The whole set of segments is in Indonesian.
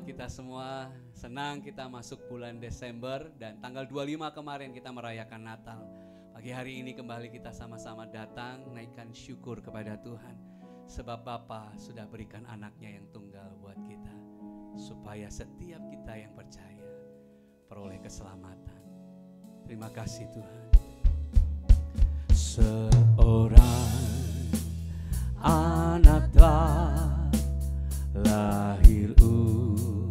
kita semua. Senang kita masuk bulan Desember dan tanggal 25 kemarin kita merayakan Natal. Pagi hari ini kembali kita sama-sama datang naikkan syukur kepada Tuhan. Sebab Bapa sudah berikan anaknya yang tunggal buat kita. Supaya setiap kita yang percaya peroleh keselamatan. Terima kasih Tuhan. Seorang anak telah lahir untuk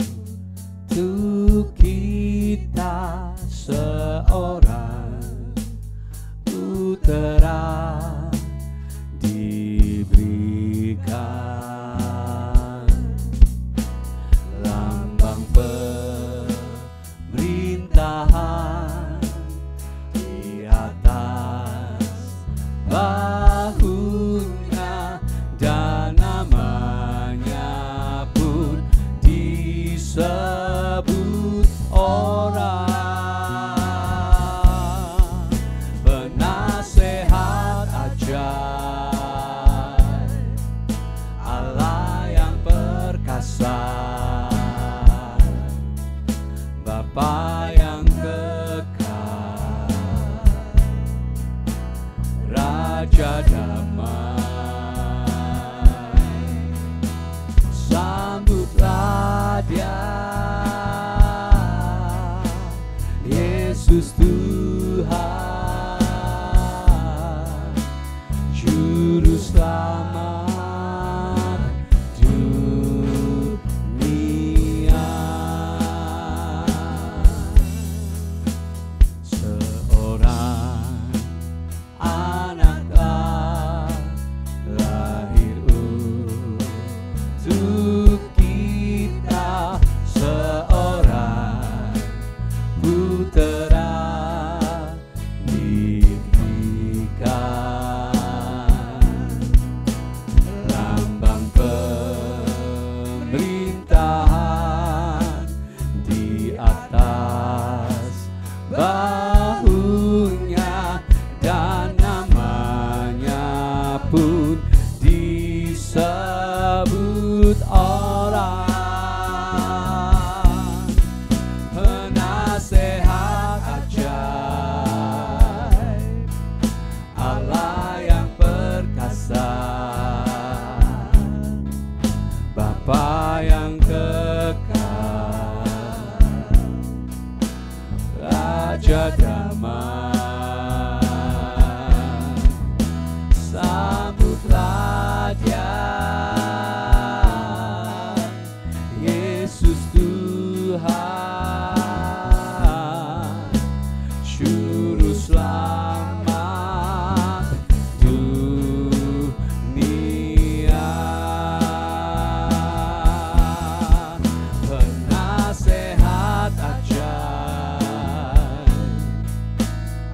kita, seorang putera diberikan, lambang pemerintahan di atas bahunya, dan namanya pun disebut orang penasehat ajaib, Allah yang perkasa, Bapa yang kekal, Raja damai. Sambutlah Dia, Yesus Tuhan, Juru Selamat dunia. Seorang anak telah lahir untuk kita, seorang putera diberikan, lambang pemerintahan di atas bahunya, dan namanya pun disebut orang penasehat ajaib, Allah yang perkasa, Bapa yang kekal, Raja damai. Sambutlah Dia, Yesus Tuhan, Juru Selamat dunia. Penasehat ajaib,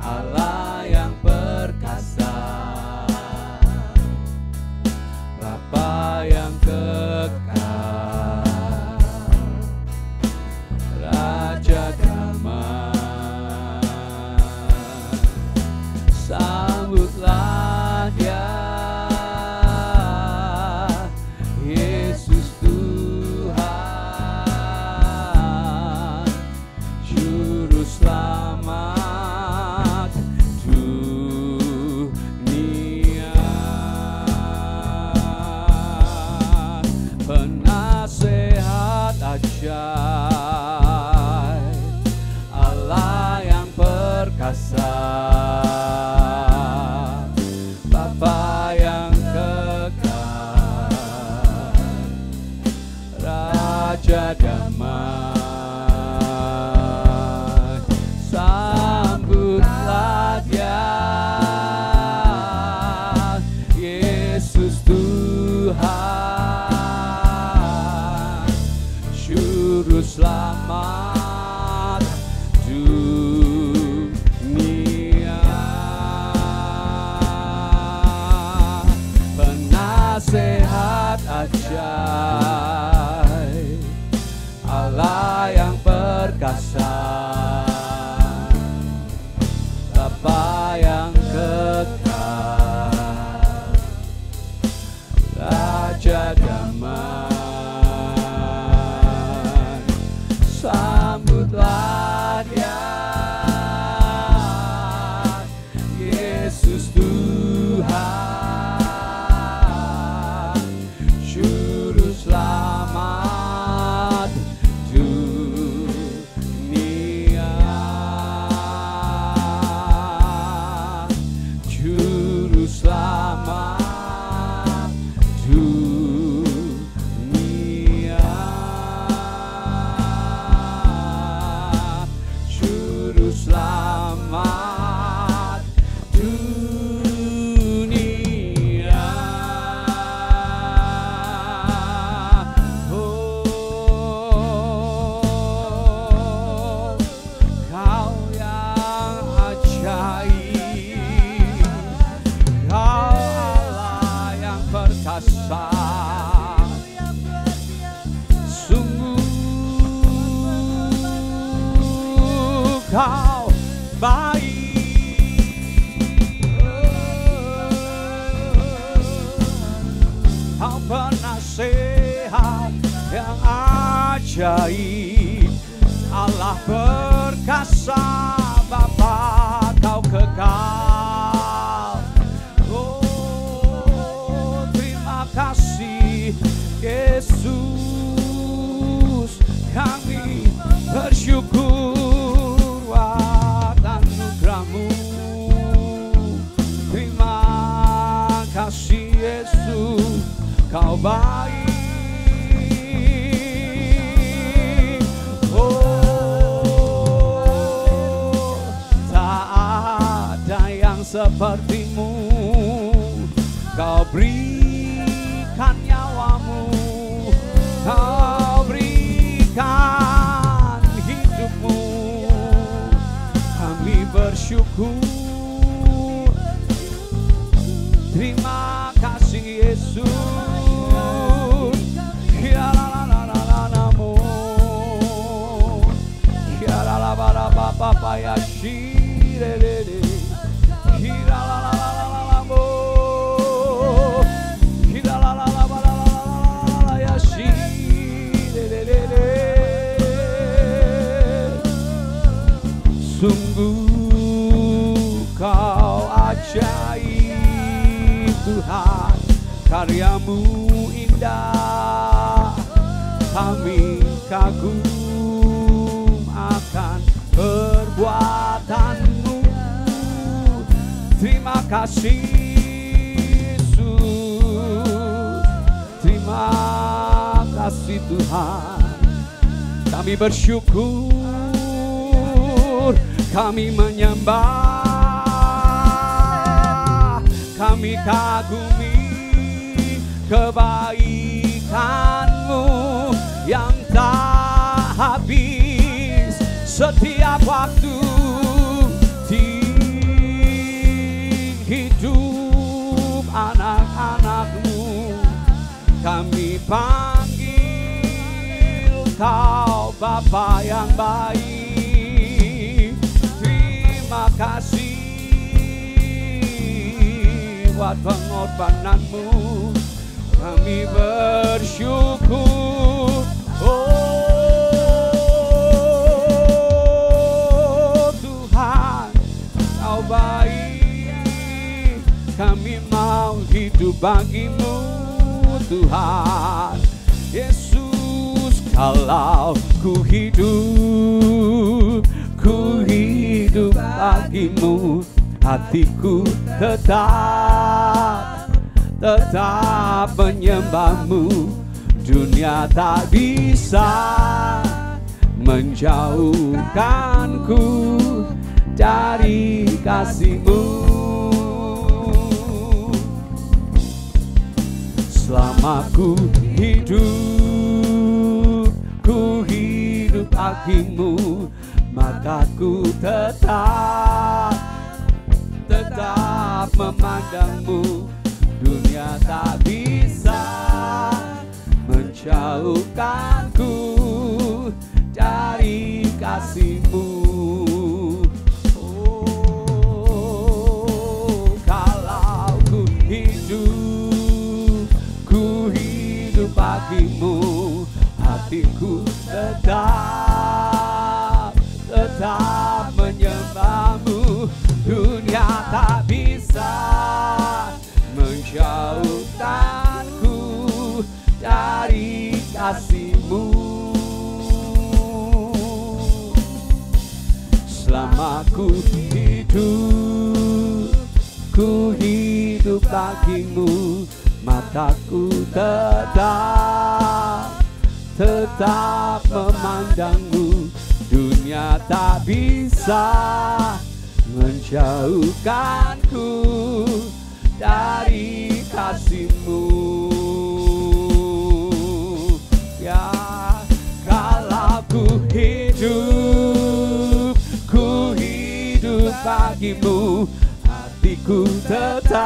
Allah yang perkasa, Bapa yang kekal, Raja damai. Sambutlah Dia, Yesus Tuhan, Juru Selamat dunia. Penasehat ajaib, Allah yang perkasa, Bapa yang kekal, Raja damai. Sambutlah Dia, Yesus Tuhan, Juru Selamat dunia. Penasehat ajaib, Allah yang perkasa, Bapa yang kekal, Raja damai. Kau baik. Kau penasehat yang ajaib, Allah perkasa, Bapa Kau kekal. Oh, terima kasih Yesus, kami bersyukur atas anugerah-Mu. Terima kasih Yesus, Kau baik. Oh, tak ada yang seperti-Mu. Kau berikan nyawa-Mu, Kau berikan hidup-Mu. Kami bersyukur. Terima kasih Yesus. Papa ya shire de de hira la la la la la mo hira la la la la la ya shire de de. Sungguh Kau ajaib Tuhan, karya-Mu indah, kami kagum akan perbuatan-Mu. Terima kasih Yesus, terima kasih Tuhan. Kami bersyukur, kami menyembah, kami kagumi kebaikan-Mu yang tak habis setiap waktu di hidup anak-anak-Mu. Kami panggil Kau Bapa yang baik. Terima kasih buat pengorbanan-Mu. Kami bersyukur. Oh Tuhan, Kau baik. Kami mau hidup bagi-Mu Tuhan. Yesus, kalau ku hidup bagi-Mu. Hatiku tetap menyembah-Mu. Dunia tak bisa menjauhkanku dari kasih-Mu. Selama ku hidup bagi-Mu, maka ku tetap memandang-Mu. Dunia tak bisa menjauhkanku dari kasih-Mu. Oh, kalau ku hidup bagi-Mu, hatiku tetap menyembah-Mu. Dunia tak bisa menjauhkanku dari kasih-Mu. Selama ku hidup bagi-Mu, mataku tetap memandang-Mu. Dunia tak bisa menjauhkanku dari kasih-Mu. Ya, kalau ku hidup bagi-Mu, hatiku tetap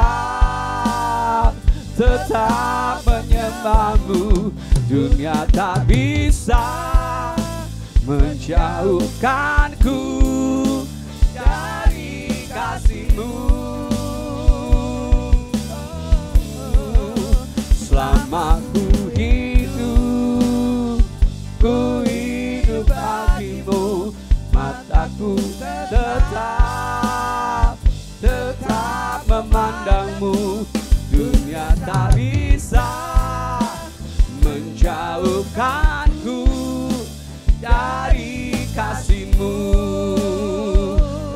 menyembah-Mu. Dunia tak bisa menjauhkanku kasih-Mu. Selama ku hidup bagimu, mataku tetap memandangmu. Dunia tak bisa menjauhkanku dari kasih-Mu.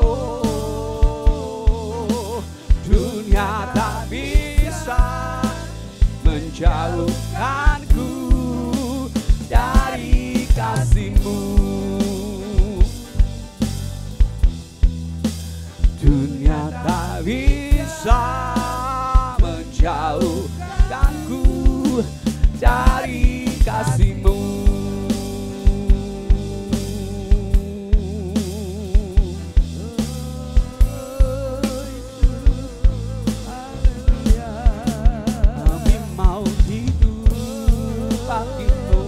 Oh, dunia tak bisa menjauhkanku dari kasih-Mu. Dunia tak bisa menjauhkanku dari kasih-Mu. Kami mau hidup bagimu,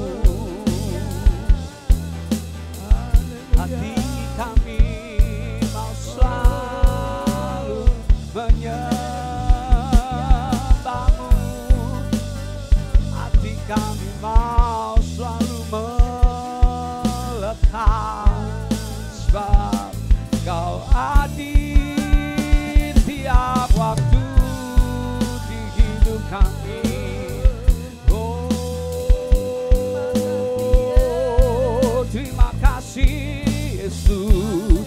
hati kami mau selalu menyembahmu, hati kami mau selalu melekat, sebab Kau hadir tiap waktu di hidup kami. Oh, terima kasih Yesus,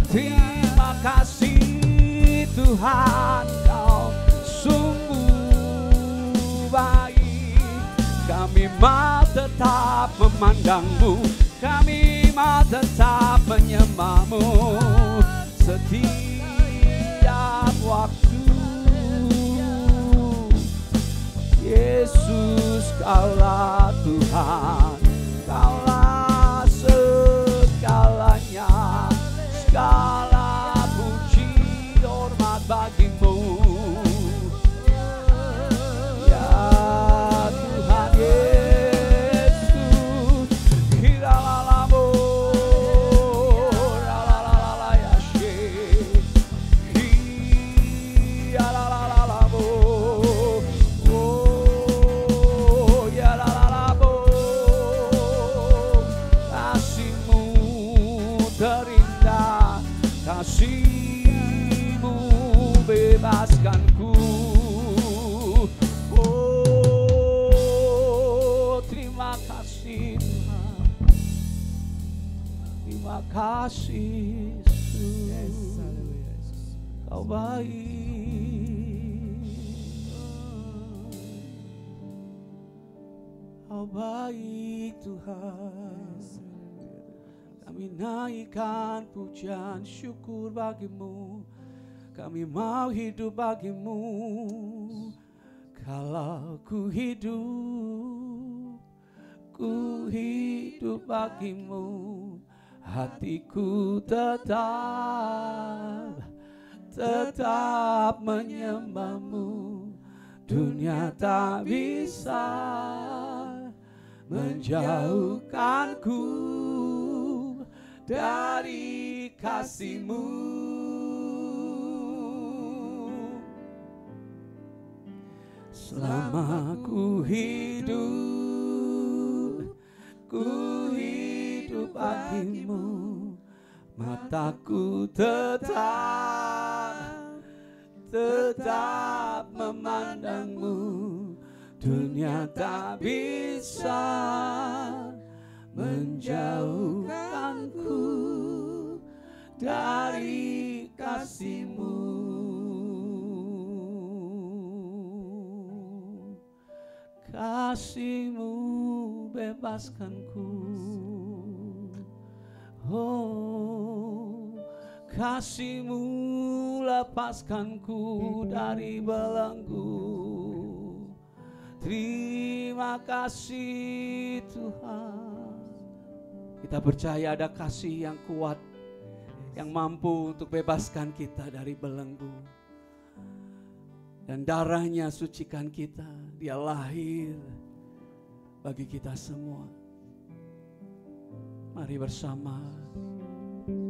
terima kasih Tuhan, Kau sungguh baik. Kami mau tetap memandangmu, kami mau tetap menyembahmu setiap waktu. Yesus, Kaulah Tuhan, Kaulah segalanya, segala puji hormat bagimu. Ya Tuhan Yesus, kiralalamo, ralalala yashe, kiralalamo, oh ya lalamo, kasih-Mu terindah, kasih-Mu bebaskanku. Oh, terima kasih Tuhan, terima kasih Yesus, Kau baik, Kau baik Tuhan. Kami naikkan pujian syukur bagimu, kami mau hidup bagimu. Kalau ku hidup bagimu, hatiku tetap menyembahmu. Dunia tak bisa menjauhkanku dari kasih-Mu. Selama ku hidup bagimu, mataku tetap memandangmu. Dunia tak bisa menjauhkanku dari kasih-Mu. Kasih-Mu bebaskanku. Oh, kasih-Mu lepaskanku dari belenggu. Terima kasih Tuhan. Kita percaya ada kasih yang kuat, yang mampu untuk bebaskan kita dari belenggu. Dan darahnya sucikan kita. Dia lahir bagi kita semua. Mari bersama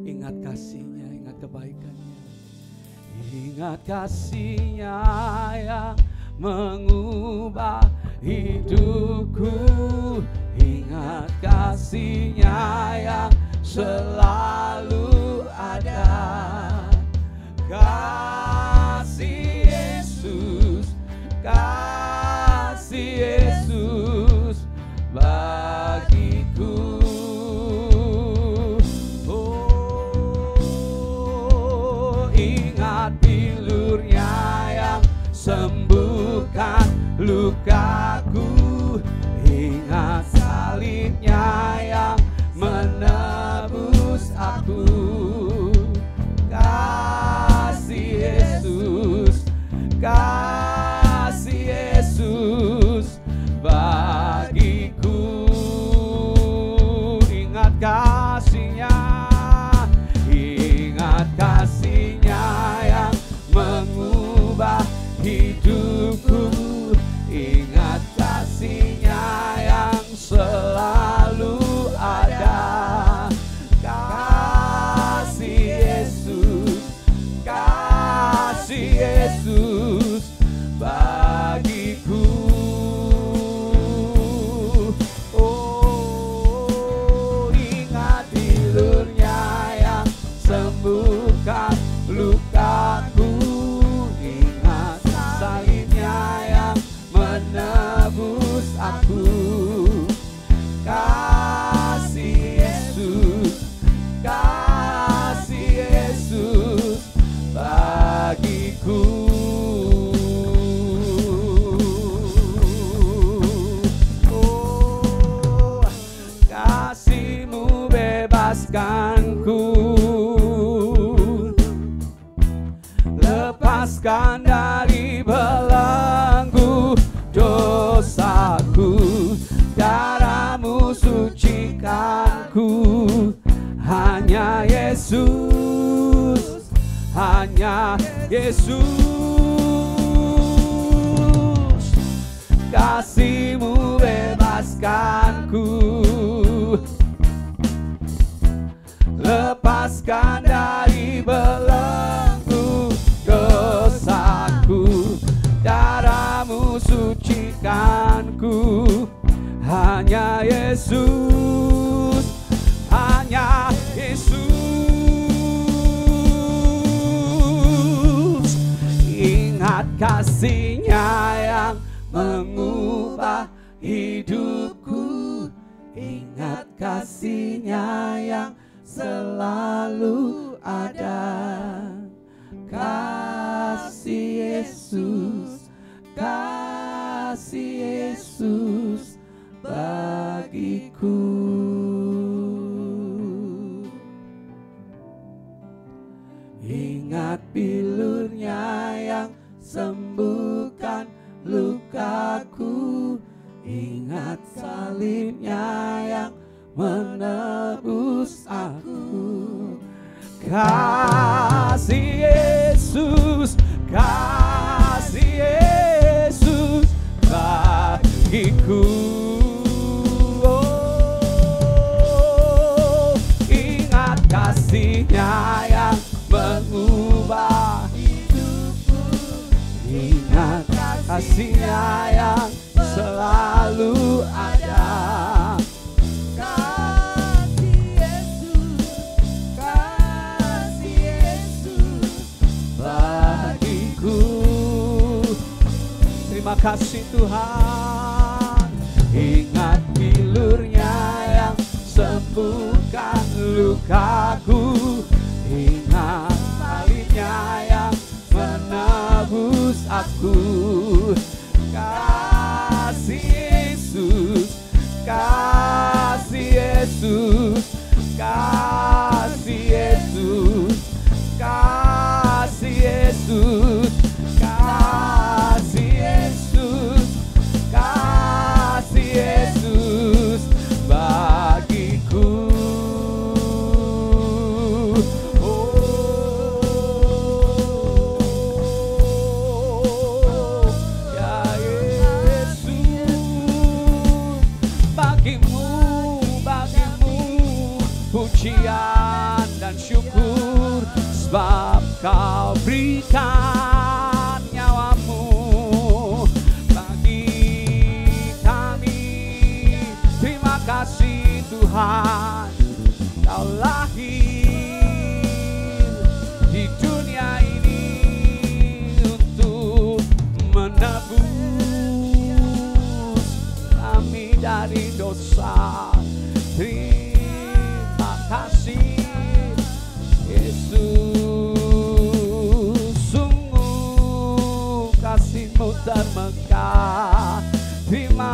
ingat kasih-Nya, ingat kebaikan-Nya. Ingat kasih-Nya yang mengubah hidupku. Ingat kasih-Nya yang selalu ada. Kasih Yesus, kasih Yesus bagiku. Oh, ingat bilur-Nya yang sembuhkan lukaku. Ingat salib-Nya yang menebus aku. Kasih Yesus, kasih Yesus bagiku. Ingat kasih-Nya, ingat kasih-Nya yang mengubah hidupku. Ingat kasih-Nya yang selalu ada. Kasih Yesus, kasih Yesus bagiku. Oh, ingat bilur-Nya yang sembuhkan lukaku. Ingat salib-Nya yang menebus aku. Kasih Yesus, kasih Yesus bagiku. Oh, kasih-Mu bebaskanku, lepaskan dari belenggu dosaku. Darah-Mu sucikanku. Hanya Yesus, hanya Yesus. Kasih-Mu bebaskanku, lepaskan dari belenggu dosaku. Darah-Mu sucikanku. Hanya Yesus, hanya Yesus. Ingat kasih-Nya yang mengubah hidupku. Ingat kasih-Nya yang selalu ada. Kasih Yesus, kasih Yesus bagiku. Ingat bilur-Nya yang sembuhkan lukaku. Ingat salib-Nya yang menebus aku. Kasih Yesus, kasih Yesus bagiku. Oh, ingat kasih-Nya yang mengubah hidupku. Ingat kasih-Nya yang selalu ada. Terima kasih Tuhan. Ingat bilur-Nya yang sembuhkan lukaku. Ingat salib-Nya yang menebus aku. Kasih Yesus, kasih Yesus, kasih Yesus, kasih Yesus, kasih Yesus, kasih Yesus bagiku. Oh, ya Yesus, bagimu pujian dan syukur. sebab Kau berikan nyawamu bagi kami. Terima kasih Tuhan, Kau lahir di dunia ini untuk menebus kami dari dosa. Terima kasih Yesus, sungguh kasih-Mu termegah. Terima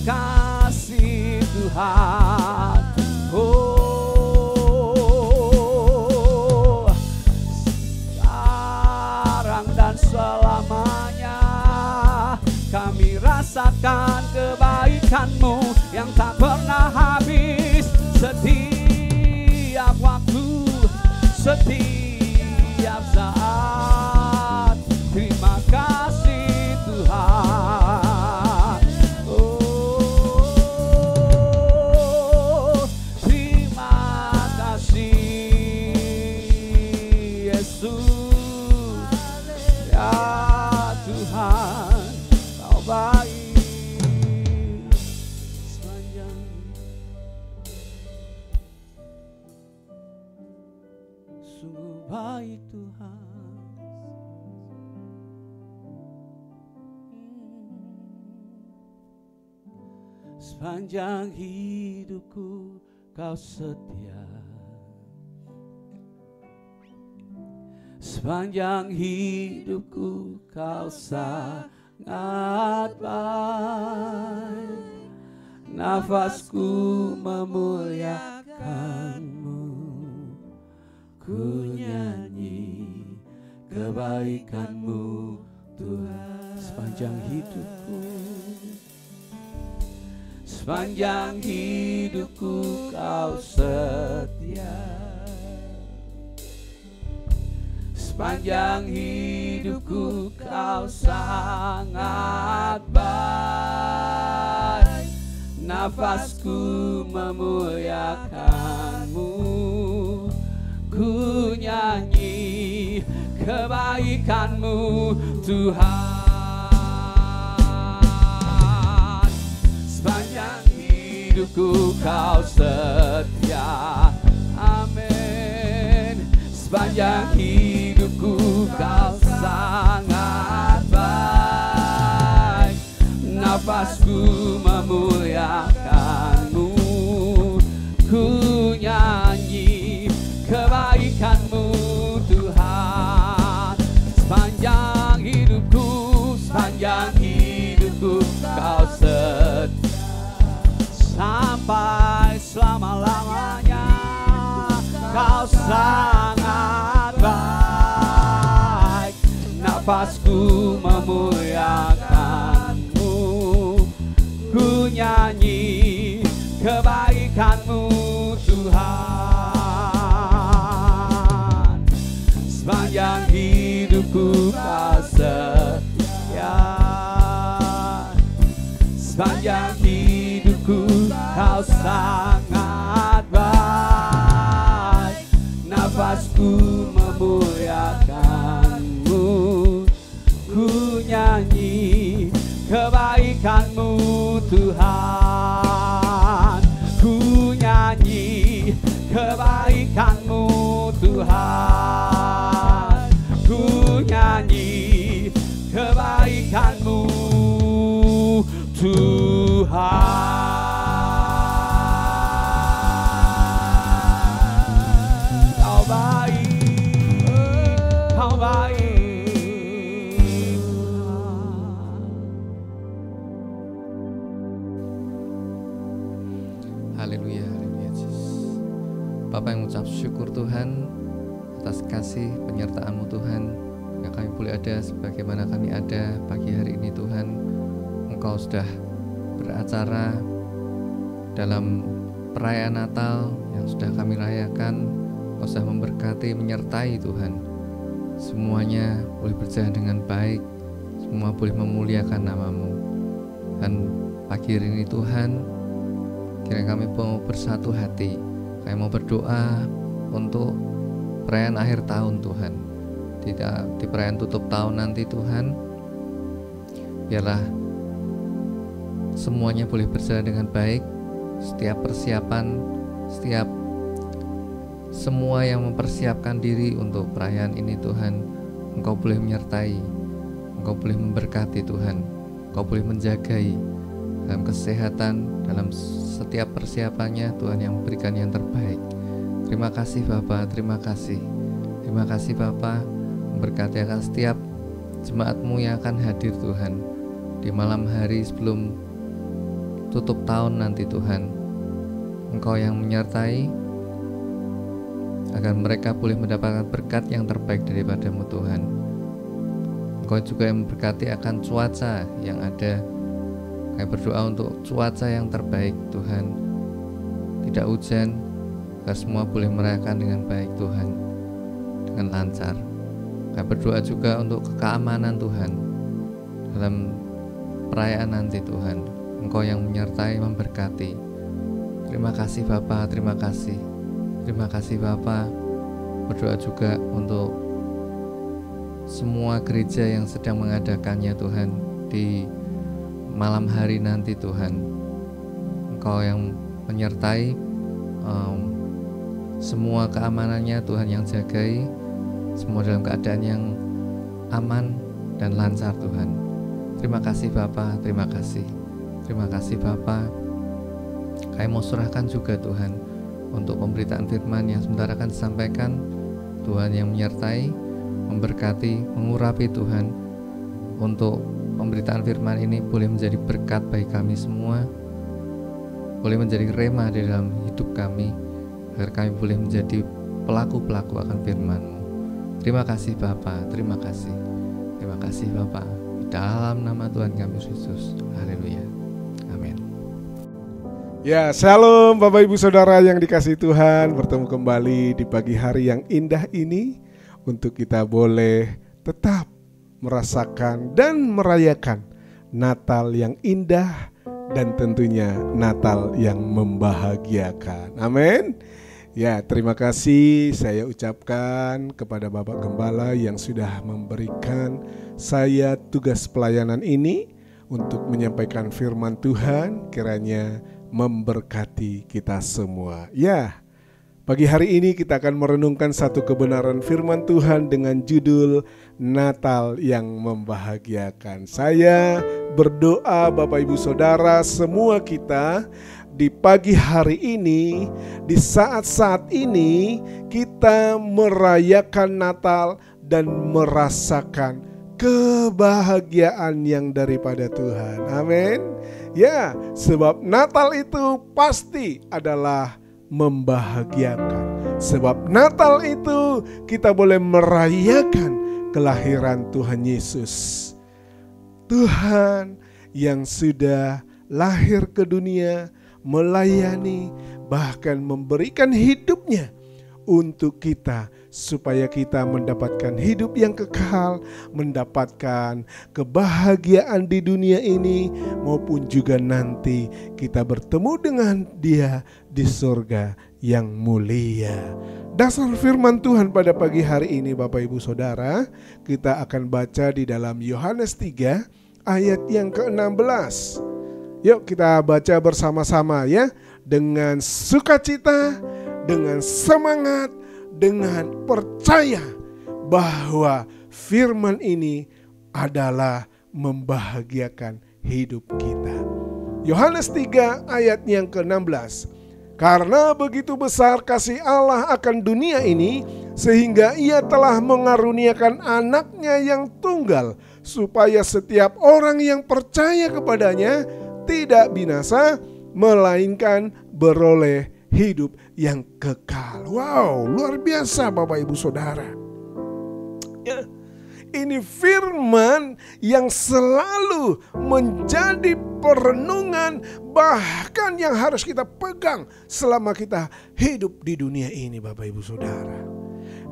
kasih Tuhan. Oh, sekarang dan selamanya kami rasakan kebaikan-Mu yang tak pernah habis. Setiap waktu, setiap saat. Terima kasih Tuhan. Oh, terima kasih Yesus. Ya Tuhan, Kau baik sepanjang sungguh baik Tuhan. Sepanjang hidupku Kau setia, sepanjang hidupku Kau sangat baik. Nafasku memuliakan-Mu, ku nyanyi kebaikan-Mu Tuhan. Sepanjang hidupku, sepanjang hidupku Kau setia, sepanjang hidupku Kau sangat baik. Nafasku memuliakan-Mu, ku nyanyi kebaikan-Mu Tuhan. Sepanjang hidupku Kau setia, amin. Sepanjang hidupku Kau sangat baik. Nafasku memuliakan-Mu, ku nyanyi kebaikan-Mu Tuhan. Sepanjang hidupku, sepanjang hidupku Kau setia, sampai selama-lamanya Kau sangat baik. Nafasku memuliakan-Mu, ku nyanyi kebaikan-Mu Tuhan. Sepanjang hidupku Kau setia, sepanjang hidupku Kau sangat baik. Nafasku memuliakan-Mu, ku nyanyi kebaikan-Mu Tuhan. Ku nyanyi kebaikan-Mu Tuhan. Ku nyanyi kebaikan-Mu Tuhan. Kau baik, Kau baik. Haleluya, haleluya Yesus. Bapak yang mengucap syukur Tuhan atas kasih penyertaan-Mu Tuhan, yang kami boleh ada sebagaimana kami ada pagi hari ini Tuhan. Engkau sudah beracara dalam perayaan Natal yang sudah kami rayakan. Engkau sudah memberkati, menyertai Tuhan. Semuanya boleh berjalan dengan baik, semua boleh memuliakan nama-Mu. Dan pagi hari ini Tuhan, kiranya kami mau bersatu hati, kami mau berdoa untuk perayaan akhir tahun Tuhan, di perayaan tutup tahun nanti Tuhan, biarlah semuanya boleh berjalan dengan baik. Setiap persiapan, semua yang mempersiapkan diri untuk perayaan ini Tuhan, Engkau boleh menyertai, Engkau boleh memberkati Tuhan, Engkau boleh menjagai dalam kesehatan, dalam setiap persiapannya Tuhan, yang memberikan yang terbaik. Terima kasih Bapa, terima kasih Bapa, memberkati akan setiap jemaat-Mu yang akan hadir Tuhan di malam hari sebelum tutup tahun nanti Tuhan. Engkau yang menyertai agar mereka boleh mendapatkan berkat yang terbaik daripada-Mu Tuhan. Engkau juga yang memberkati akan cuaca yang ada. Kami berdoa untuk cuaca yang terbaik Tuhan, tidak hujan, agar semua boleh merayakan dengan baik Tuhan, dengan lancar. Kami berdoa juga untuk keamanan Tuhan dalam perayaan nanti Tuhan. Engkau yang menyertai, memberkati. Terima kasih Bapa, terima kasih Bapa. Berdoa juga untuk semua gereja yang sedang mengadakannya Tuhan di malam hari nanti Tuhan. Engkau yang menyertai semua keamanannya Tuhan, yang jagai semua dalam keadaan yang aman dan lancar Tuhan. Terima kasih Bapa, terima kasih Bapa. Kami mau serahkan juga Tuhan untuk pemberitaan firman yang sebentar akan disampaikan. Tuhan yang menyertai, memberkati, mengurapi Tuhan, untuk pemberitaan firman ini boleh menjadi berkat bagi kami semua, boleh menjadi rema di dalam hidup kami, agar kami boleh menjadi pelaku-pelaku akan firman-Mu. Terima kasih Bapa, terima kasih Bapa. Di dalam nama Tuhan kami Yesus. Haleluya. Amin. Ya, shalom Bapak Ibu Saudara yang dikasihi Tuhan. Bertemu kembali di pagi hari yang indah ini, untuk kita boleh tetap merasakan dan merayakan Natal yang indah, dan tentunya Natal yang membahagiakan. Amin. Ya, terima kasih saya ucapkan kepada Bapak Gembala yang sudah memberikan saya tugas pelayanan ini untuk menyampaikan firman Tuhan, kiranya memberkati kita semua. Ya, pagi hari ini kita akan merenungkan satu kebenaran firman Tuhan dengan judul Natal yang membahagiakan. Saya berdoa Bapak Ibu Saudara semua kita di pagi hari ini, di saat-saat ini kita merayakan Natal dan merasakan kebahagiaan yang daripada Tuhan. Amin. Ya, sebab Natal itu pasti adalah membahagiakan. Sebab Natal itu kita boleh merayakan kelahiran Tuhan Yesus. Tuhan yang sudah lahir ke dunia, melayani, bahkan memberikan hidupnya untuk kita, supaya kita mendapatkan hidup yang kekal, mendapatkan kebahagiaan di dunia ini, maupun juga nanti kita bertemu dengan Dia di surga yang mulia. Dasar firman Tuhan pada pagi hari ini Bapak Ibu Saudara, kita akan baca di dalam Yohanes 3 ayat yang ke-16. Yuk kita baca bersama-sama ya, dengan sukacita, dengan semangat, dengan percaya bahwa firman ini adalah membahagiakan hidup kita. Yohanes 3 ayat yang ke-16. Karena begitu besar kasih Allah akan dunia ini, sehingga Ia telah mengaruniakan anaknya yang tunggal, supaya setiap orang yang percaya kepadanya tidak binasa, melainkan beroleh hidup yang kekal. Wow, luar biasa Bapak Ibu Saudara. Ya, ini firman yang selalu menjadi perenungan, bahkan yang harus kita pegang selama kita hidup di dunia ini Bapak Ibu Saudara.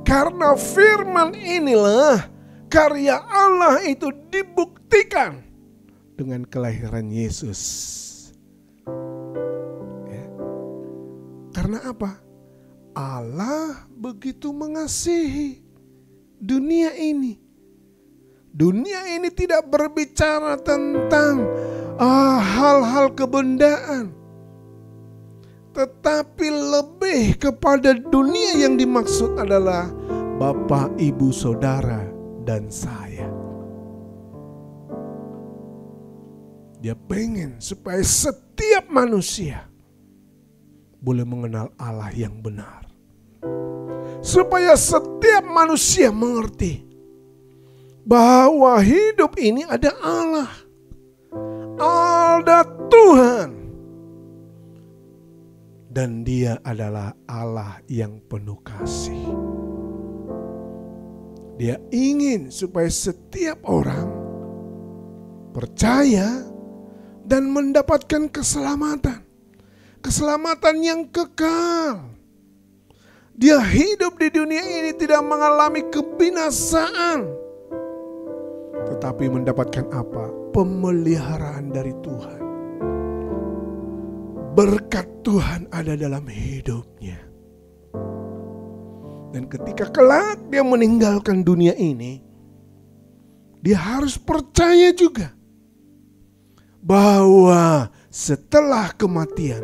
Karena firman inilah karya Allah itu dibuktikan dengan kelahiran Yesus. Ya. Karena apa? Allah begitu mengasihi dunia ini. Dunia ini tidak berbicara tentang hal-hal kebendaan, tetapi lebih kepada dunia yang dimaksud adalah Bapak, Ibu, Saudara, dan saya. Dia pengen supaya setiap manusia boleh mengenal Allah yang benar. Supaya setiap manusia mengerti bahwa hidup ini ada Allah. Ada Tuhan. Dan Dia adalah Allah yang penuh kasih. Dia ingin supaya setiap orang percaya dan mendapatkan keselamatan. Keselamatan yang kekal. Dia hidup di dunia ini tidak mengalami kebinasaan, tetapi mendapatkan apa? Pemeliharaan dari Tuhan. Berkat Tuhan ada dalam hidupnya. Dan ketika kelak dia meninggalkan dunia ini, dia harus percaya juga bahwa setelah kematian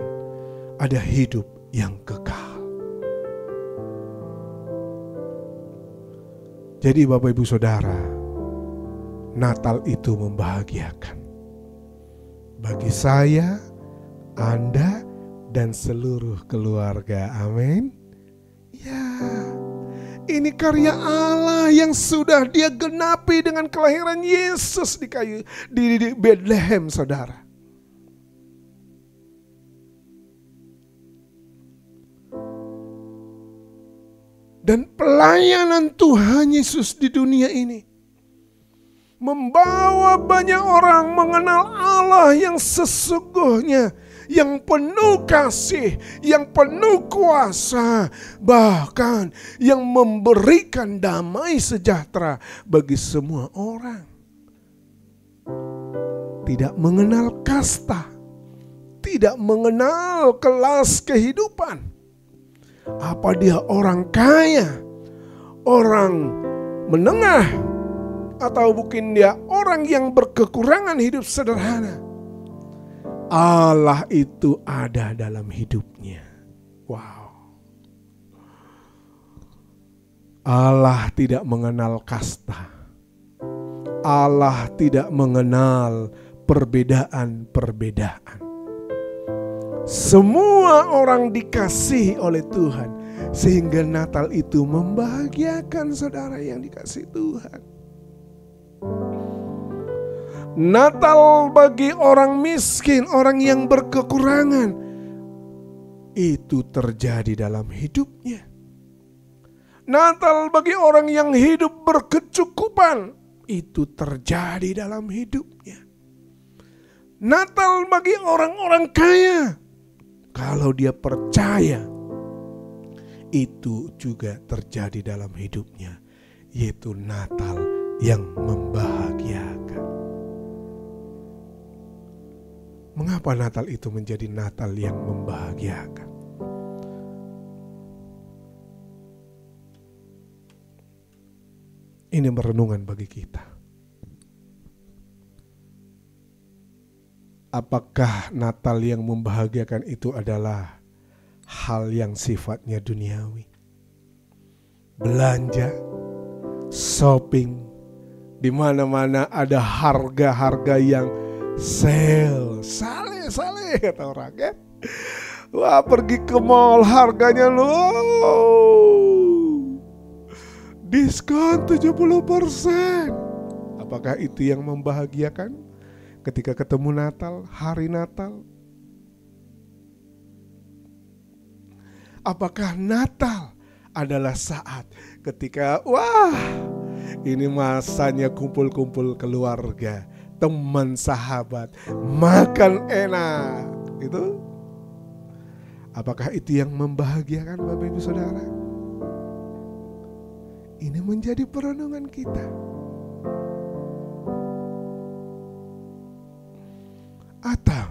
ada hidup yang kekal. Jadi Bapak Ibu Saudara, Natal itu membahagiakan. Bagi saya, Anda, dan seluruh keluarga. Amin. Ya, ini karya Allah yang sudah Dia genapi dengan kelahiran Yesus di Bethlehem, saudara. Dan pelayanan Tuhan Yesus di dunia ini membawa banyak orang mengenal Allah yang sesungguhnya, yang penuh kasih, yang penuh kuasa, bahkan yang memberikan damai sejahtera bagi semua orang. Tidak mengenal kasta, tidak mengenal kelas kehidupan. Apa dia orang kaya, orang menengah, atau mungkin dia orang yang berkekurangan hidup sederhana. Allah itu ada dalam hidupnya. Wow. Allah tidak mengenal kasta. Allah tidak mengenal perbedaan-perbedaan. Semua orang dikasihi oleh Tuhan, sehingga Natal itu membahagiakan saudara yang dikasihi Tuhan. Natal bagi orang miskin, orang yang berkekurangan, itu terjadi dalam hidupnya. Natal bagi orang yang hidup berkecukupan, itu terjadi dalam hidupnya. Natal bagi orang-orang kaya, kalau dia percaya, itu juga terjadi dalam hidupnya, yaitu Natal yang membahagiakan. Mengapa Natal itu menjadi Natal yang membahagiakan? Ini merenungan bagi kita. Apakah Natal yang membahagiakan itu adalah hal yang sifatnya duniawi? Belanja, shopping, di mana-mana ada harga-harga yang sale, saleh kata orang ya. Wah, pergi ke mall harganya diskon 70%. Apakah itu yang membahagiakan? Ketika ketemu Natal, hari Natal, apakah Natal adalah saat ketika ini masanya kumpul-kumpul keluarga, teman, sahabat, makan enak, itu? Apakah itu yang membahagiakan Bapak Ibu Saudara? Ini menjadi perenungan kita. Atau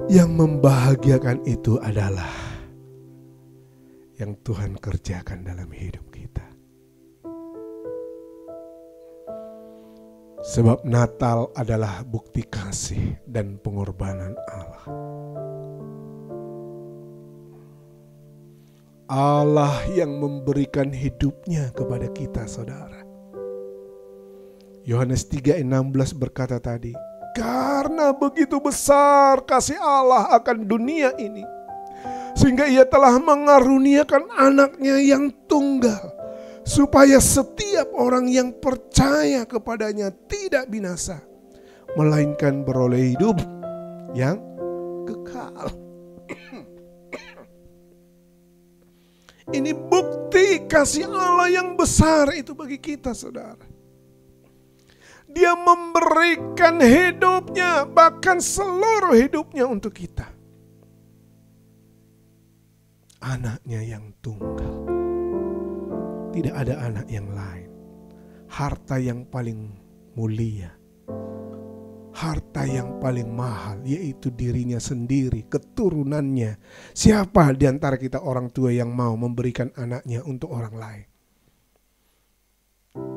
yang membahagiakan itu adalah yang Tuhan kerjakan dalam hidup kita. Sebab Natal adalah bukti kasih dan pengorbanan Allah. Allah yang memberikan hidupnya kepada kita, saudara. Yohanes 3:16 berkata tadi, karena begitu besar kasih Allah akan dunia ini, sehingga ia telah mengaruniakan anaknya yang tunggal, supaya setiap orang yang percaya kepadanya tidak binasa, melainkan beroleh hidup yang kekal. Ini bukti kasih Allah yang besar itu bagi kita, saudara. Dia memberikan hidupnya, bahkan seluruh hidupnya untuk kita. Anaknya yang tunggal. Tidak ada anak yang lain. Harta yang paling mulia. Harta yang paling mahal, yaitu dirinya sendiri, keturunannya. Siapa di antara kita orang tua yang mau memberikan anaknya untuk orang lain?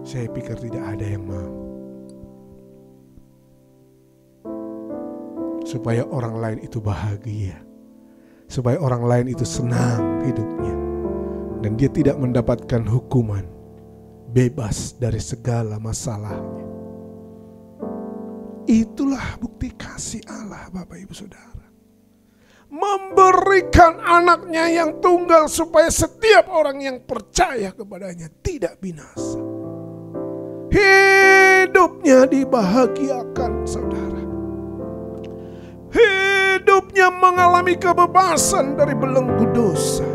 Saya pikir tidak ada yang mau. Supaya orang lain itu bahagia, supaya orang lain itu senang hidupnya, dan dia tidak mendapatkan hukuman, bebas dari segala masalahnya. Itulah bukti kasih Allah, Bapak Ibu Saudara. Memberikan anaknya yang tunggal supaya setiap orang yang percaya kepadanya tidak binasa. Hidupnya dibahagiakan, saudara. Hidupnya mengalami kebebasan dari belenggu dosa.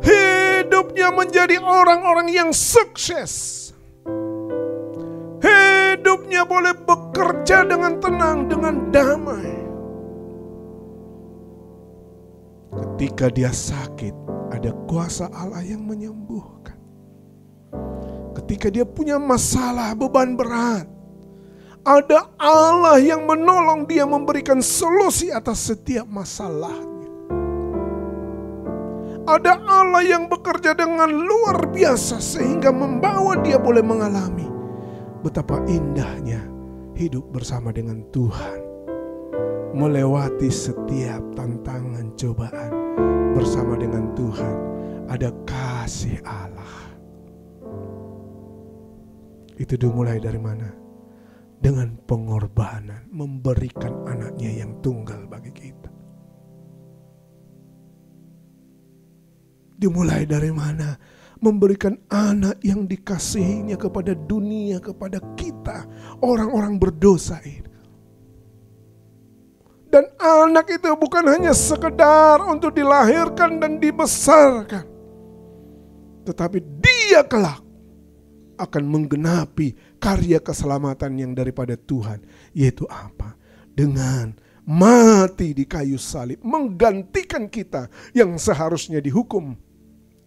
Hidupnya menjadi orang-orang yang sukses. Hidupnya boleh bekerja dengan tenang, dengan damai. Ketika dia sakit, ada kuasa Allah yang menyembuhkan. Ketika dia punya masalah, beban berat, ada Allah yang menolong dia memberikan solusi atas setiap masalahnya. Ada Allah yang bekerja dengan luar biasa sehingga membawa dia boleh mengalami betapa indahnya hidup bersama dengan Tuhan. Melewati setiap tantangan cobaan bersama dengan Tuhan. Ada kasih Allah. Itu dimulai dari mana? Dengan pengorbanan, memberikan anaknya yang tunggal bagi kita. Dimulai dari mana? Memberikan anak yang dikasihinya kepada dunia, kepada kita, orang-orang berdosa ini. Dan anak itu bukan hanya sekedar untuk dilahirkan dan dibesarkan, tetapi dia kelak akan menggenapi karya keselamatan yang daripada Tuhan. Yaitu apa? Dengan mati di kayu salib, menggantikan kita yang seharusnya dihukum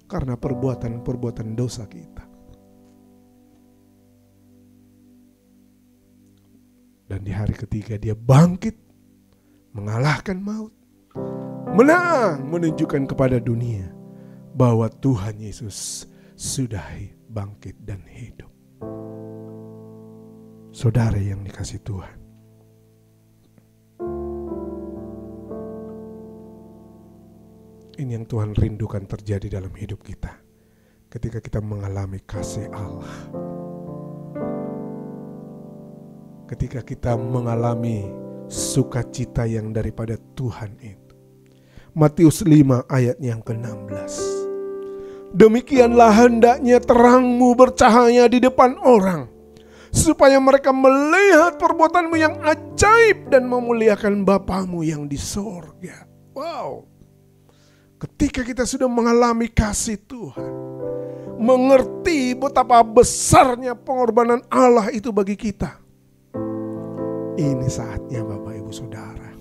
karena perbuatan-perbuatan dosa kita. Dan di hari ketiga dia bangkit, mengalahkan maut, menang, menunjukkan kepada dunia bahwa Tuhan Yesus sudah bangkit dan hidup. Saudara yang dikasihi Tuhan, ini yang Tuhan rindukan terjadi dalam hidup kita ketika kita mengalami kasih Allah. Ketika kita mengalami sukacita yang daripada Tuhan itu. Matius 5 ayat yang ke-16. Demikianlah hendaknya terangmu bercahaya di depan orang, supaya mereka melihat perbuatanmu yang ajaib dan memuliakan Bapamu yang di sorga. Wow. Ketika kita sudah mengalami kasih Tuhan, mengerti betapa besarnya pengorbanan Allah itu bagi kita, ini saatnya Bapak Ibu Saudara,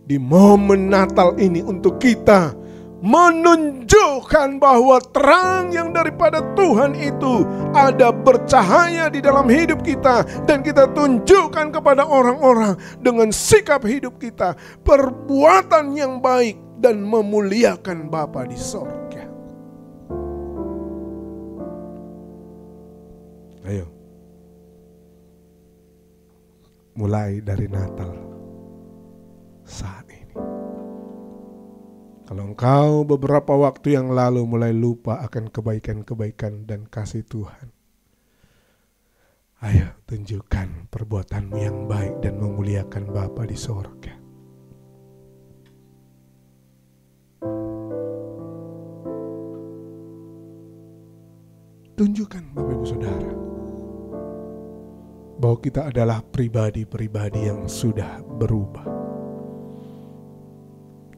di momen Natal ini untuk kita menunjukkan bahwa terang yang daripada Tuhan itu ada bercahaya di dalam hidup kita, dan kita tunjukkan kepada orang-orang dengan sikap hidup kita, perbuatan yang baik dan memuliakan Bapa di sorga. Ayo, mulai dari Natal saat ini. Kalau engkau beberapa waktu yang lalu mulai lupa akan kebaikan-kebaikan dan kasih Tuhan, ayo tunjukkan perbuatanmu yang baik dan memuliakan Bapa di sorga. Tunjukkan Bapak Ibu Saudara bahwa kita adalah pribadi-pribadi yang sudah berubah.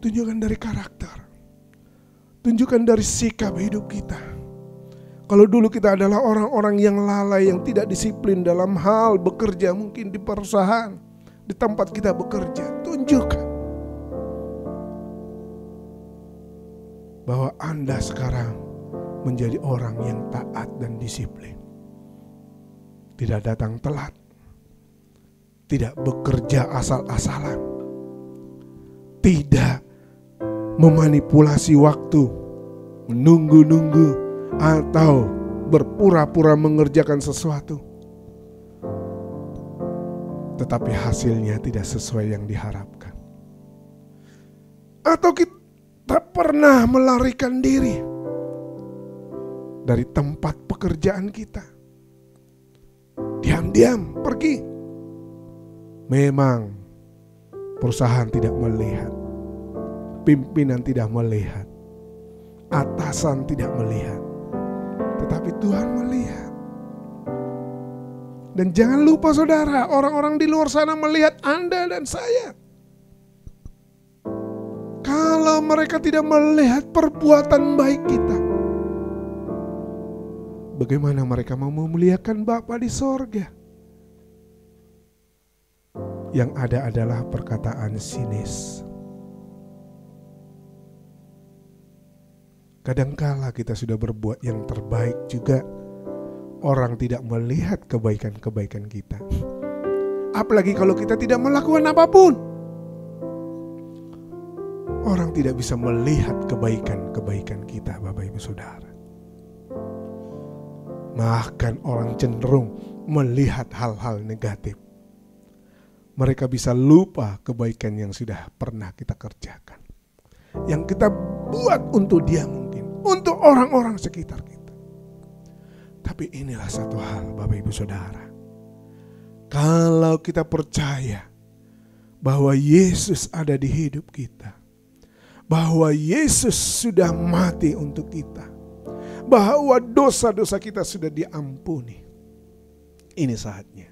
Tunjukkan dari karakter, tunjukkan dari sikap hidup kita. Kalau dulu kita adalah orang-orang yang lalai, yang tidak disiplin dalam hal bekerja, mungkin di perusahaan, di tempat kita bekerja, tunjukkan bahwa Anda sekarang menjadi orang yang taat dan disiplin. Tidak datang telat, tidak bekerja asal-asalan, tidak memanipulasi waktu, menunggu-nunggu, atau berpura-pura mengerjakan sesuatu, tetapi hasilnya tidak sesuai yang diharapkan. Atau kita pernah melarikan diri dari tempat pekerjaan kita, diam-diam pergi. Memang perusahaan tidak melihat, pimpinan tidak melihat, atasan tidak melihat, tetapi Tuhan melihat. Dan jangan lupa saudara, orang-orang di luar sana melihat Anda dan saya. Kalau mereka tidak melihat perbuatan baik kita, bagaimana mereka mau memuliakan Bapa di sorga? Yang ada adalah perkataan sinis. Kadangkala kita sudah berbuat yang terbaik juga, orang tidak melihat kebaikan-kebaikan kita. Apalagi kalau kita tidak melakukan apapun, orang tidak bisa melihat kebaikan-kebaikan kita, Bapak Ibu Saudara. Bahkan orang cenderung melihat hal-hal negatif. Mereka bisa lupa kebaikan yang sudah pernah kita kerjakan, yang kita buat untuk dia mungkin, untuk orang-orang sekitar kita. Tapi inilah satu hal Bapak Ibu Saudara. Kalau kita percaya bahwa Yesus ada di hidup kita, bahwa Yesus sudah mati untuk kita, bahwa dosa-dosa kita sudah diampuni, ini saatnya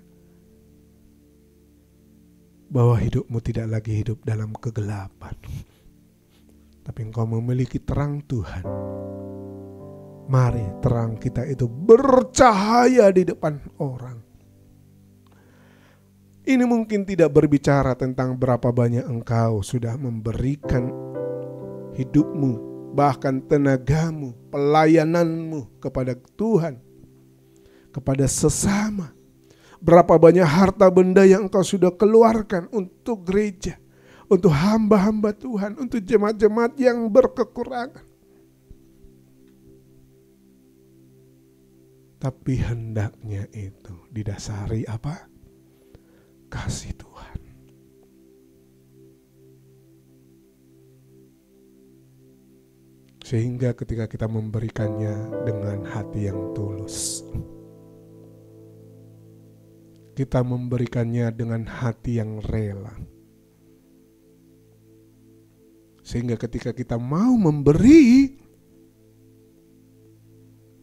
bahwa hidupmu tidak lagi hidup dalam kegelapan, tapi engkau memiliki terang Tuhan. Mari terang kita itu bercahaya di depan orang. Ini mungkin tidak berbicara tentang berapa banyak engkau sudah memberikan hidupmu, bahkan tenagamu, pelayananmu kepada Tuhan, kepada sesama. Berapa banyak harta benda yang engkau sudah keluarkan untuk gereja, untuk hamba-hamba Tuhan, untuk jemaat-jemaat yang berkekurangan. Tapi hendaknya itu didasari apa? Kasih Tuhan. Sehingga ketika kita memberikannya dengan hati yang tulus, kita memberikannya dengan hati yang rela. Sehingga ketika kita mau memberi,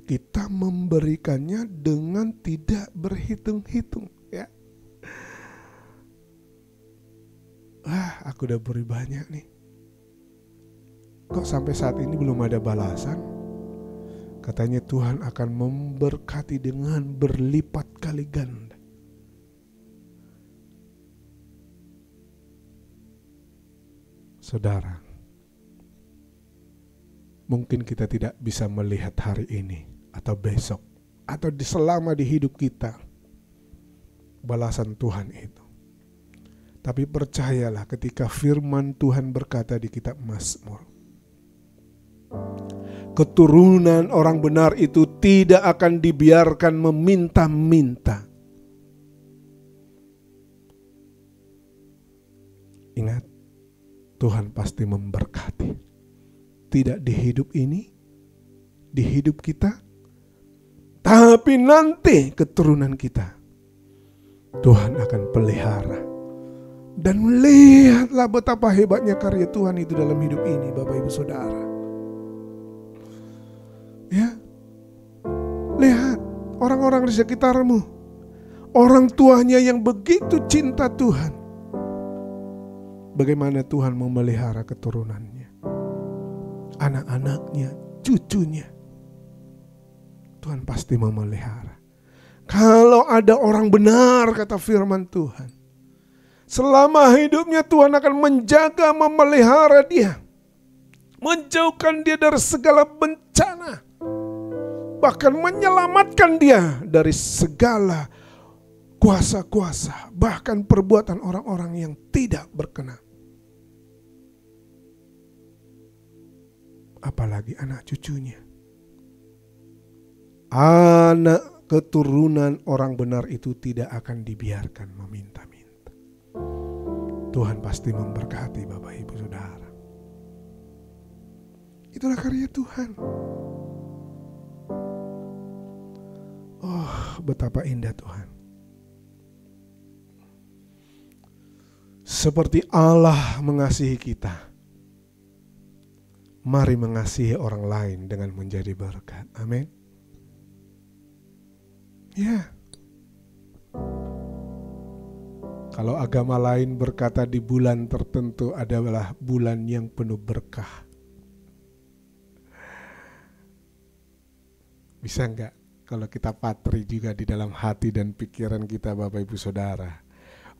kita memberikannya dengan tidak berhitung-hitung, ya. Aku udah beri banyak nih. Kok sampai saat ini belum ada balasan? Katanya Tuhan akan memberkati dengan berlipat kali ganda. Saudara, mungkin kita tidak bisa melihat hari ini atau besok atau selama di hidup kita balasan Tuhan itu. Tapi percayalah ketika firman Tuhan berkata di kitab Mazmur, keturunan orang benar itu tidak akan dibiarkan meminta-minta. Ingat, Tuhan pasti memberkati. Tidak di hidup ini, di hidup kita, tapi nanti keturunan kita Tuhan akan pelihara. Dan lihatlah betapa hebatnya karya Tuhan itu dalam hidup ini, Bapak Ibu Saudara. Ya, lihat orang-orang di sekitarmu, orang tuanya yang begitu cinta Tuhan. Bagaimana Tuhan memelihara keturunannya, anak-anaknya, cucunya. Tuhan pasti memelihara. Kalau ada orang benar, kata firman Tuhan, selama hidupnya Tuhan akan menjaga, memelihara dia, menjauhkan dia dari segala bencana, bahkan menyelamatkan dia dari segala kuasa-kuasa, bahkan perbuatan orang-orang yang tidak berkenan. Apalagi anak cucunya. Anak keturunan orang benar itu tidak akan dibiarkan meminta-minta. Tuhan pasti memberkati Bapak Ibu Saudara. Itulah karya Tuhan. Oh, betapa indah Tuhan. Seperti Allah mengasihi kita, mari mengasihi orang lain dengan menjadi berkat. Amin. Ya. Kalau agama lain berkata di bulan tertentu adalah bulan yang penuh berkah. Bisa enggak kalau kita patri juga di dalam hati dan pikiran kita, Bapak Ibu Saudara,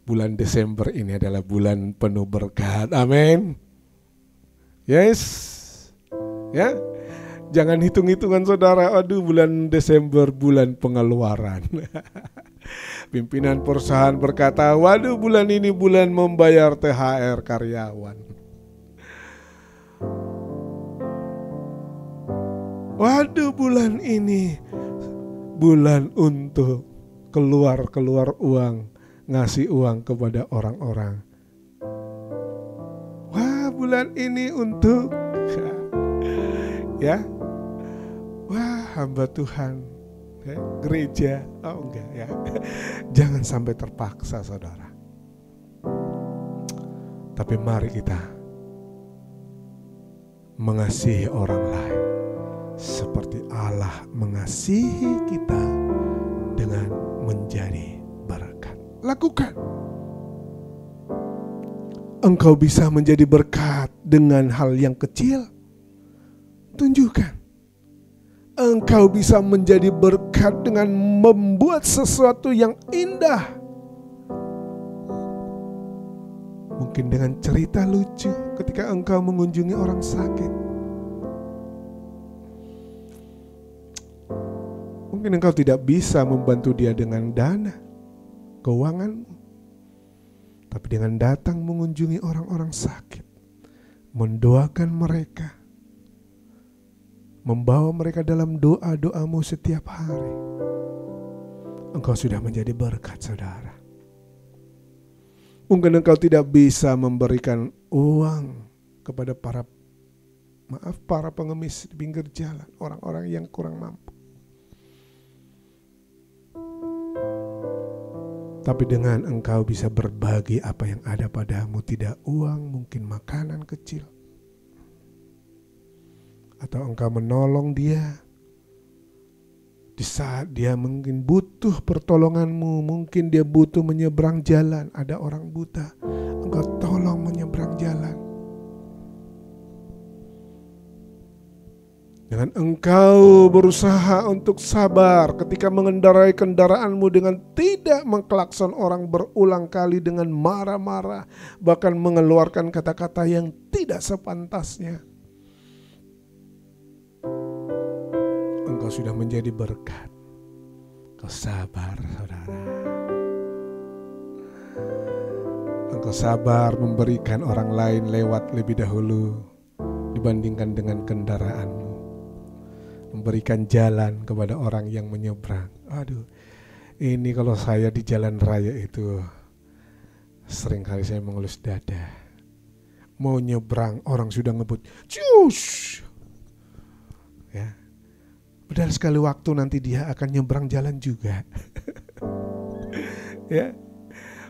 bulan Desember ini adalah bulan penuh berkat. Amin. Yes. Ya, jangan hitung-hitungan saudara, aduh bulan Desember bulan pengeluaran. Pimpinan perusahaan berkata, waduh bulan ini bulan membayar THR karyawan. Waduh bulan ini bulan untuk keluar uang, ngasih uang kepada orang-orang. Wah bulan ini untuk ya, wah hamba Tuhan, ya, gereja, oh enggak ya, jangan sampai terpaksa saudara. Tapi mari kita mengasihi orang lain seperti Allah mengasihi kita dengan menjadi berkat. Lakukan. Engkau bisa menjadi berkat dengan hal yang kecil. Tunjukkan. Engkau bisa menjadi berkat dengan membuat sesuatu yang indah. Mungkin dengan cerita lucu ketika engkau mengunjungi orang sakit. Mungkin engkau tidak bisa membantu dia dengan dana, keuanganmu. Tapi dengan datang mengunjungi orang-orang sakit, mendoakan mereka, membawa mereka dalam doa-doamu setiap hari, engkau sudah menjadi berkat saudara. Mungkin engkau tidak bisa memberikan uang kepada para pengemis di pinggir jalan, orang-orang yang kurang mampu. Tapi dengan engkau bisa berbagi apa yang ada padamu, tidak uang, mungkin makanan kecil. Atau engkau menolong dia di saat dia mungkin butuh pertolonganmu, mungkin dia butuh menyeberang jalan, ada orang buta, engkau tolong menyeberang jalan. Dengan engkau berusaha untuk sabar ketika mengendarai kendaraanmu dengan tidak mengklakson orang berulang kali dengan marah-marah, bahkan mengeluarkan kata-kata yang tidak sepantasnya. Engkau sudah menjadi berkat. Kau sabar saudara. Engkau sabar memberikan orang lain lewat lebih dahulu dibandingkan dengan kendaraanmu. Memberikan jalan kepada orang yang menyeberang. Aduh, ini kalau saya di jalan raya itu seringkali saya mengelus dada. Mau nyebrang orang sudah ngebut, cus, ya. Padahal sekali waktu nanti dia akan nyebrang jalan juga. Ya,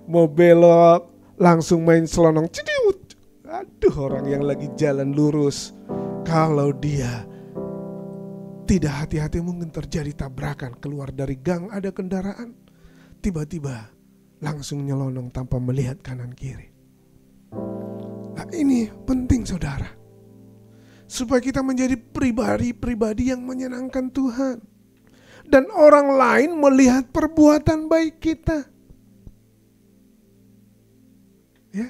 mau belok langsung main selonong, cediut. Aduh, orang yang lagi jalan lurus, kalau dia tidak hati-hati mungkin terjadi tabrakan. Keluar dari gang ada kendaraan, tiba-tiba langsung nyelonong tanpa melihat kanan kiri. Nah, ini penting saudara, supaya kita menjadi pribadi-pribadi yang menyenangkan Tuhan. Dan orang lain melihat perbuatan baik kita. Ya,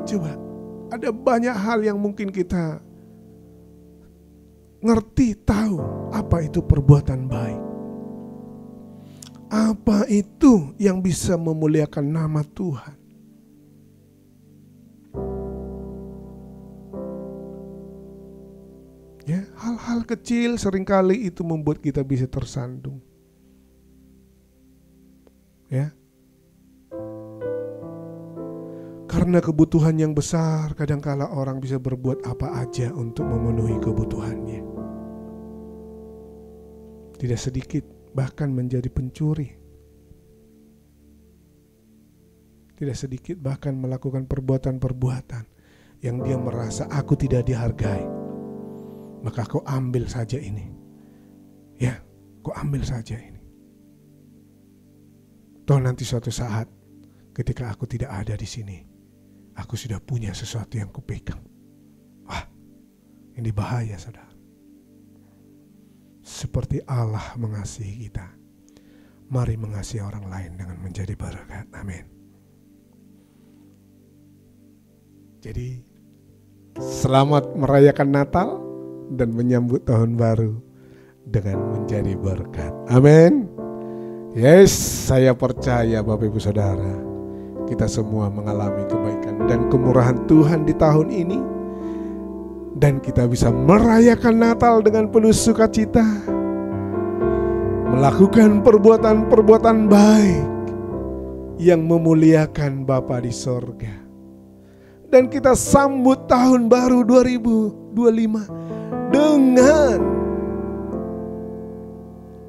coba, ada banyak hal yang mungkin kita ngerti, tahu apa itu perbuatan baik. Apa itu yang bisa memuliakan nama Tuhan. Ya, hal-hal kecil seringkali itu membuat kita bisa tersandung. Ya. Karena kebutuhan yang besar, kadangkala orang bisa berbuat apa aja untuk memenuhi kebutuhannya. Tidak sedikit bahkan menjadi pencuri. Tidak sedikit bahkan melakukan perbuatan-perbuatan yang dia merasa aku tidak dihargai. Maka kau ambil saja ini. Ya, kau ambil saja ini. Toh nanti suatu saat ketika aku tidak ada di sini, aku sudah punya sesuatu yang kupegang. Wah, ini bahaya saudara. Seperti Allah mengasihi kita, mari mengasihi orang lain dengan menjadi berkat. Amin. Jadi selamat merayakan Natal dan menyambut tahun baru dengan menjadi berkat. Amin. Yes, saya percaya Bapak Ibu Saudara, kita semua mengalami kebaikan dan kemurahan Tuhan di tahun ini, dan kita bisa merayakan Natal dengan penuh sukacita, melakukan perbuatan-perbuatan baik yang memuliakan Bapa di sorga. Dan kita sambut tahun baru 2025 dengan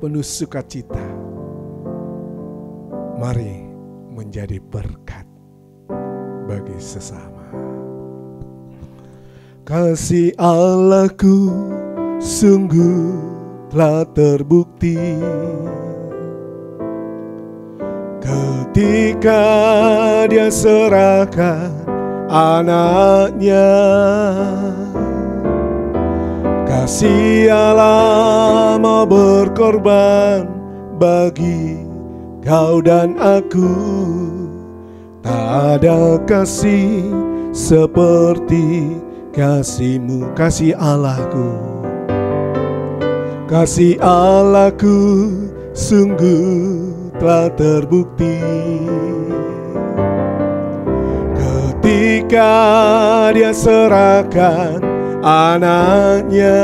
penuh sukacita. Mari menjadi berkat bagi sesama. Kasih Allahku sungguh telah terbukti ketika Dia serahkan anaknya. Kasih Allah mau berkorban bagi kau dan aku. Tak ada kasih seperti kasih-Mu, kasih Allahku. Kasih Allahku sungguh telah terbukti ketika Dia serahkan anaknya.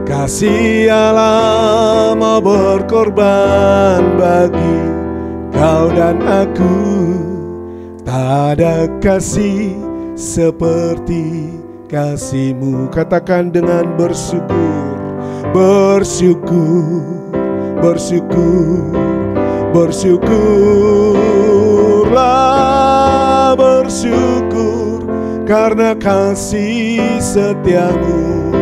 Kasih Allah mau berkorban bagi kau dan aku. Tak ada kasih seperti kasih-Mu. Katakan dengan bersyukur, bersyukur, bersyukur, bersyukurlah, bersyukur karena kasih setia-Mu.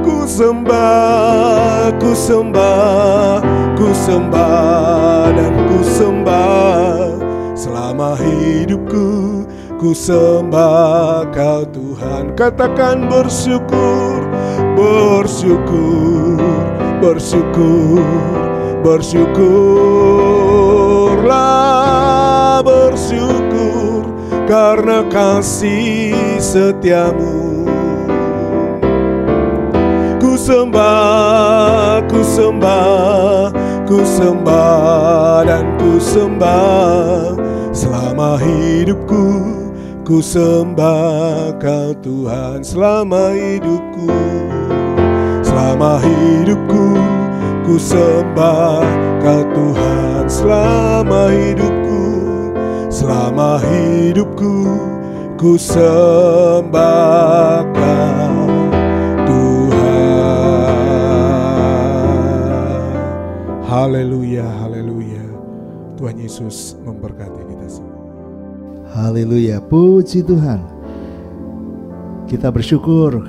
Ku sembah, ku sembah, ku sembah dan ku sembah selama hidupku. Ku sembah Kau Tuhan. Katakan bersyukur, bersyukur, bersyukur, bersyukurlah, bersyukur karena kasih setia-Mu. Ku sembah, ku sembah, ku sembah dan ku sembah. Selama hidupku ku sembah Kau Tuhan. Selama hidupku, selama hidupku ku sembah Kau Tuhan. Selama hidupku, selama hidupku ku sembah Kau Tuhan. Haleluya, haleluya. Tuhan Yesus memberkati kita semua. Haleluya, puji Tuhan. Kita bersyukur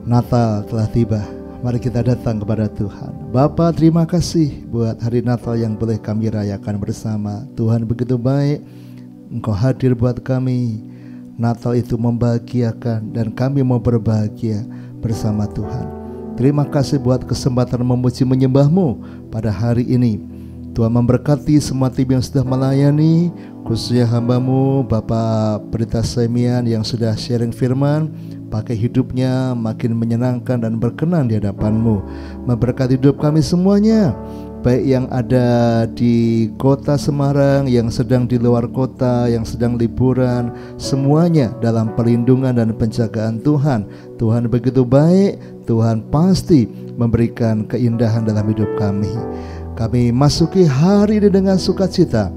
Natal telah tiba. Mari kita datang kepada Tuhan. Bapa, terima kasih buat hari Natal yang boleh kami rayakan bersama. Tuhan begitu baik, Engkau hadir buat kami. Natal itu membahagiakan dan kami mau berbahagia bersama Tuhan. Terima kasih buat kesempatan memuji menyembah-Mu pada hari ini. Tuhan memberkati semua tim yang sudah melayani, khususnya hamba-Mu Bapak Berita Semian yang sudah sharing firman. Pakai hidupnya makin menyenangkan dan berkenan di hadapan-Mu. Memberkati hidup kami semuanya, baik yang ada di kota Semarang, yang sedang di luar kota, yang sedang liburan, semuanya dalam perlindungan dan penjagaan Tuhan. Tuhan begitu baik, Tuhan pasti memberikan keindahan dalam hidup kami. Kami masuki hari ini dengan sukacita.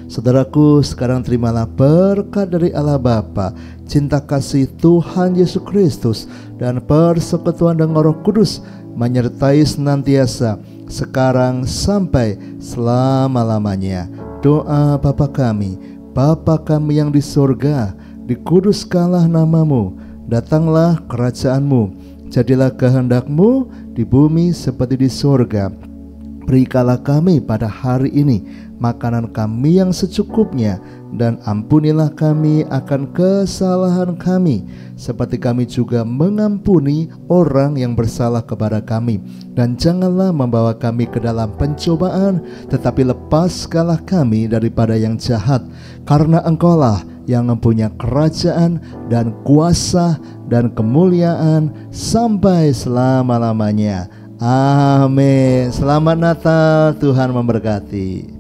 Saudaraku, sekarang terimalah berkat dari Allah Bapa, cinta kasih Tuhan Yesus Kristus, dan persekutuan dengan Roh Kudus menyertai senantiasa sekarang sampai selama-lamanya. Doa Bapa kami yang di surga, dikuduskanlah nama-Mu, datanglah kerajaan-Mu, jadilah kehendak-Mu di bumi seperti di surga. Berikanlah kami pada hari ini makanan kami yang secukupnya, dan ampunilah kami akan kesalahan kami, seperti kami juga mengampuni orang yang bersalah kepada kami. Dan janganlah membawa kami ke dalam pencobaan, tetapi lepaskanlah kami daripada yang jahat. Karena Engkaulah yang mempunyai kerajaan dan kuasa dan kemuliaan sampai selama-lamanya. Amin. Selamat Natal, Tuhan memberkati.